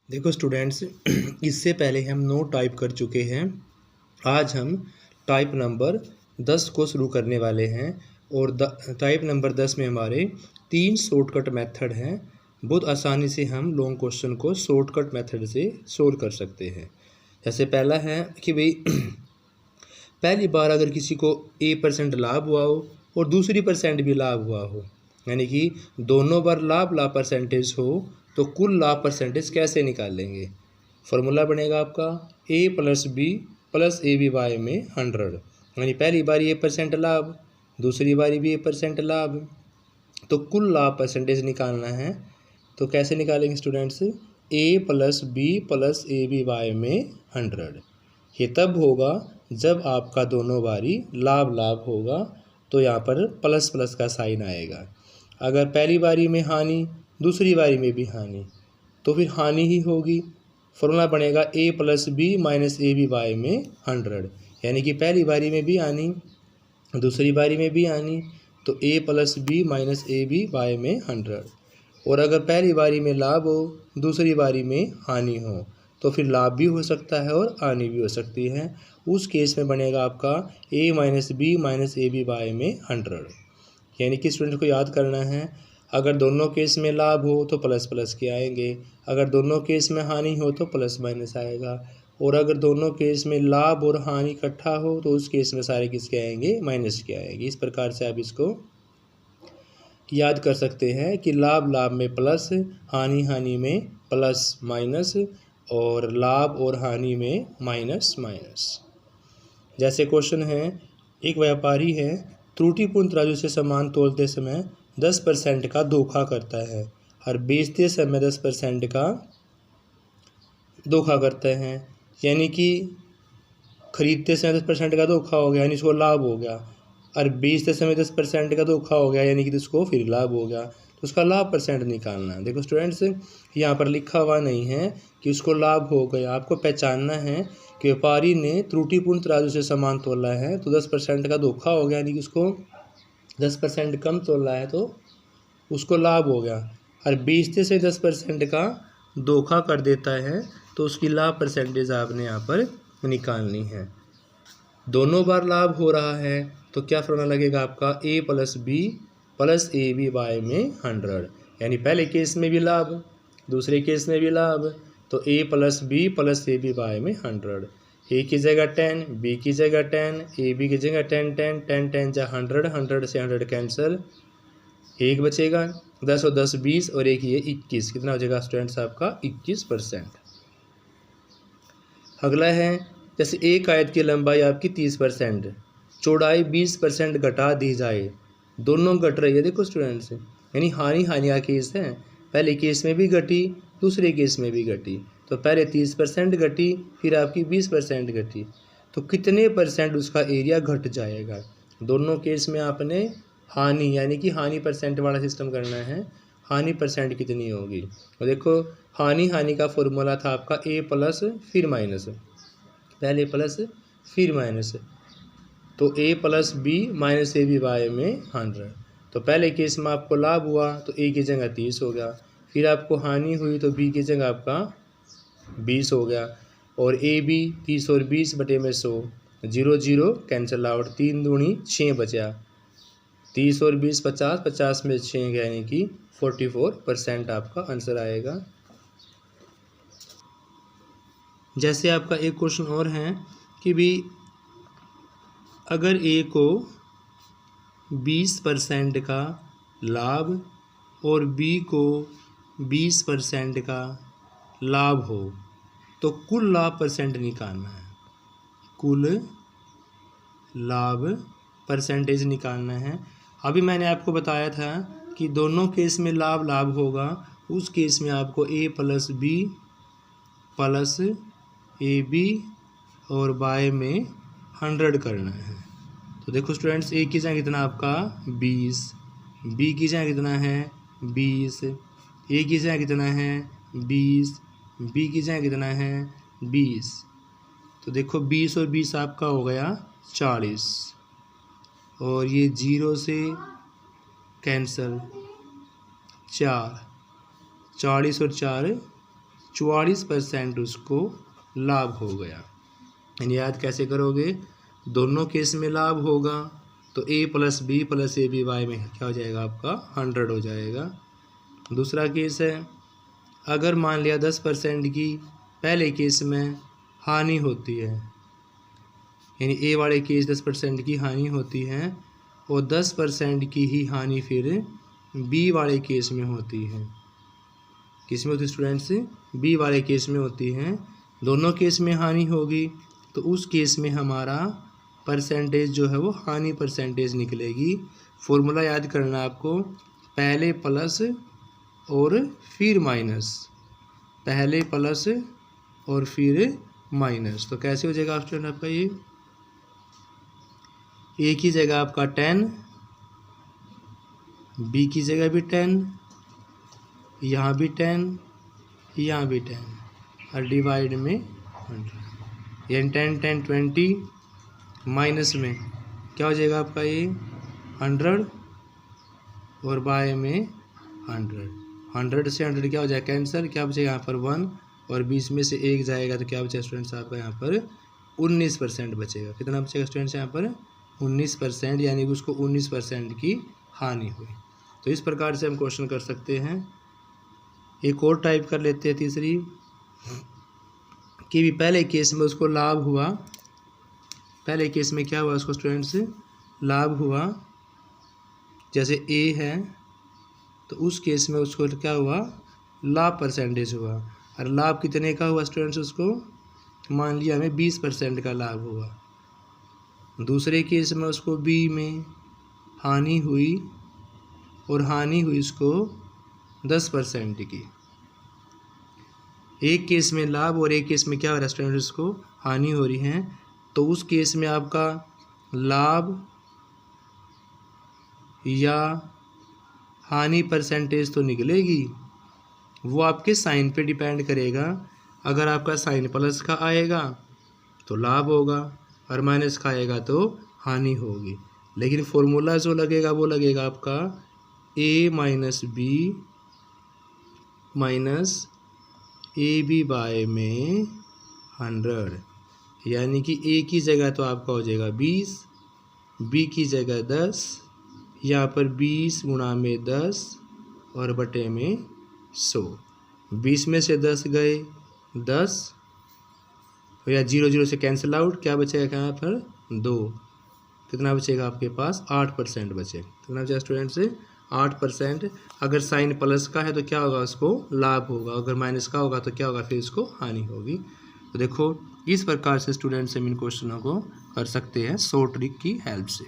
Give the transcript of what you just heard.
देखो स्टूडेंट्स, इससे पहले हम नोट टाइप कर चुके हैं। आज हम टाइप नंबर 10 को शुरू करने वाले हैं और टाइप नंबर 10 में हमारे 3 शॉर्टकट मेथड हैं। बहुत आसानी से हम लॉन्ग क्वेश्चन को शॉर्टकट मेथड से सोल्व कर सकते हैं। जैसे पहला है कि भाई पहली बार अगर किसी को A% लाभ हुआ हो और दूसरी % भी लाभ हुआ हो, यानी कि दोनों बार लाभ परसेंटेज हो, तो कुल लाभ परसेंटेज कैसे निकालेंगे। फॉर्मूला बनेगा आपका A+B+AB/100, यानी पहली बारी A% लाभ, दूसरी बारी भी A% लाभ, तो कुल लाभ परसेंटेज निकालना है। तो कैसे निकालेंगे स्टूडेंट्स, A+B+AB/100। ये तब होगा जब आपका दोनों बारी लाभ लाभ होगा, तो यहाँ पर प्लस प्लस का साइन आएगा। अगर पहली बारी में हानि, दूसरी बारी में भी हानि, तो फिर हानि ही होगी। फॉर्मूला बनेगा A+B-AB/100, यानी कि पहली बारी में भी हानि, दूसरी बारी में भी हानि, तो A+B-AB/100। और अगर पहली बारी में लाभ हो, दूसरी बारी में हानि हो, तो फिर लाभ भी हो सकता है और हानि भी हो सकती है। उस केस में बनेगा आपका A-B-AB/100। यानी कि स्टूडेंट को याद करना है, अगर दोनों केस में लाभ हो तो प्लस प्लस के आएंगे, अगर दोनों केस में हानि हो तो प्लस माइनस आएगा, और अगर दोनों केस में लाभ और हानि इकट्ठा हो तो उस केस में सारे किसके आएंगे, माइनस के आएंगे। इस प्रकार से आप इसको याद कर सकते हैं कि लाभ लाभ में प्लस, हानि हानि में प्लस माइनस, और लाभ और हानि में माइनस माइनस। जैसे क्वेश्चन है, एक व्यापारी है, त्रुटिपूर्ण तराजू से सामान तोलते समय 10% का धोखा करता है और बेचते समय 10% का धोखा करते हैं। यानी कि खरीदते समय 10% का धोखा हो गया, यानी इसको लाभ हो गया, और बेचते समय 10% का धोखा हो गया, यानी कि इसको फिर लाभ हो गया। तो उसका लाभ परसेंट निकालना है। देखो स्टूडेंट्स, यहाँ पर लिखा हुआ नहीं है कि उसको लाभ हो गया, आपको पहचानना है कि व्यापारी ने त्रुटिपूर्ण तराजू से सामान तोला है तो 10% का धोखा हो गया, यानी कि उसको 10% कम तोला है तो उसको लाभ हो गया, और बेचते से 10% का धोखा कर देता है तो उसकी लाभ परसेंटेज आपने यहाँ पर निकालनी है। दोनों बार लाभ हो रहा है तो क्या फॉर्मूला लगेगा आपका, A+B+AB/100, यानी पहले केस में भी लाभ, दूसरे केस में भी लाभ, तो A+B+AB/100। A की जगह 10, B की जगह 10, AB की जगह 10 10 10 10 जा 100, 100 से 100 कैंसिल, एक बचेगा, 10 और 10 20, और एक ये 21, कितना हो जाएगा स्टूडेंट्स आपका 21%। अगला है, जैसे एक आयत की लंबाई आपकी 30%, चौड़ाई 20% घटा दी जाए, दोनों घट रही है। देखो स्टूडेंट्स, यानी हानि हानि का केस है, पहले केस में भी घटी, दूसरे केस में भी घटी, तो पहले 30% घटी, फिर आपकी 20% घटी, तो कितने परसेंट उसका एरिया घट जाएगा। दोनों केस में आपने हानि, यानी कि हानि परसेंट वाला सिस्टम करना है। हानि परसेंट कितनी होगी, तो देखो हानि हानि का फॉर्मूला था आपका A प्लस फिर माइनस, पहले प्लस फिर माइनस, तो A+B-AB/100। तो पहले केस में आपको लाभ हुआ तो A की जगह 30 हो गया, फिर आपको हानि हुई तो B की जगह आपका 20 हो गया, और AB 30 और 20 बटे में 100, 0 0 कैंसिल आउट, 3 दूनी 6 बचा, 30 और 20 50, 50 में 6 गया, यानी कि 44% आपका आंसर आएगा। जैसे आपका एक क्वेश्चन और है कि भी अगर A को 20% का लाभ और B को 20% का लाभ हो, तो कुल लाभ परसेंट निकालना है। कुल लाभ परसेंटेज निकालना है। अभी मैंने आपको बताया था कि दोनों केस में लाभ लाभ होगा, उस केस में आपको A+B+AB और बाय में 100 करना है। तो देखो स्टूडेंट्स, A की जगह कितना आपका 20, B की जगह कितना है 20, A की जगह कितना है 20, B की जगह कितना है 20, तो देखो 20 और 20 आपका हो गया 40, और ये 0 से कैंसल, 4, 40 और 4 44% उसको लाभ हो गया। यानी याद कैसे करोगे, दोनों केस में लाभ होगा तो a plus b plus a b y में क्या हो जाएगा आपका 100 हो जाएगा। दूसरा केस है, अगर मान लिया 10% की पहले केस में हानि होती है, यानी ए वाले केस 10% की हानि होती है और 10% की ही हानि फिर बी वाले केस में होती है। किस में होती है स्टूडेंट्स, बी वाले केस में होती है। दोनों केस में हानि होगी तो उस केस में हमारा परसेंटेज जो है वो हानि परसेंटेज निकलेगी। फॉर्मूला याद करना आपको, पहले प्लस और फिर माइनस, पहले प्लस और फिर माइनस। तो कैसे हो जाएगा स्टूडेंट आपका ये, ए की जगह आपका 10, बी की जगह भी 10, यहाँ भी 10, यहाँ भी 10 और डिवाइड में 100, यानी 10 10 20 माइनस में क्या हो जाएगा आपका ये 100 और बाय में 100। 100 से 100 क्या हो जाएगा कैंसिल, क्या बचेगा यहाँ पर 1 और 20 में से 1 जाएगा तो क्या बचेगा स्टूडेंट्स आपका यहाँ पर 19% बचेगा। कितना बचेगा स्टूडेंट्स यहाँ पर 19%, यानी कि उसको 19% की हानि हुई। तो इस प्रकार से हम क्वेश्चन कर सकते हैं। एक और टाइप कर लेते हैं तीसरी, कि भी पहले केस में उसको लाभ हुआ, पहले केस में क्या हुआ उसको स्टूडेंट्स लाभ हुआ, जैसे ए है तो उस केस में उसको क्या हुआ लाभ परसेंटेज हुआ, और लाभ कितने का हुआ स्टूडेंट्स, उसको मान लिया हमें 20% का लाभ हुआ। दूसरे केस में उसको बी में हानि हुई और हानि हुई उसको 10% की। एक केस में लाभ और एक केस में क्या हो रहा है स्टूडेंट, उसको हानि हो रही है। तो उस केस में आपका लाभ या हानि परसेंटेज तो निकलेगी, वो आपके साइन पे डिपेंड करेगा। अगर आपका साइन प्लस का आएगा तो लाभ होगा और माइनस का आएगा तो हानि होगी। लेकिन फॉर्मूला जो लगेगा वो लगेगा आपका a minus b minus a b by में 100, यानी कि a की जगह तो आपका हो जाएगा 20, b की जगह 10, यहाँ पर 20 गुणा में 10 और बटे में 100। 20 में से 10 गए 10, तो या 0 0 से कैंसिल आउट, क्या बचेगा यहाँ पर 2, कितना बचेगा आपके पास 8% बचेगा। कितना बचेगा स्टूडेंट से 8%। अगर साइन प्लस का है तो क्या होगा उसको लाभ होगा, अगर माइनस का होगा तो क्या होगा फिर इसको हानि होगी। तो देखो इस प्रकार से स्टूडेंट्स हम इन क्वेश्चनों को कर सकते हैं शॉर्ट ट्रिक की हेल्प से।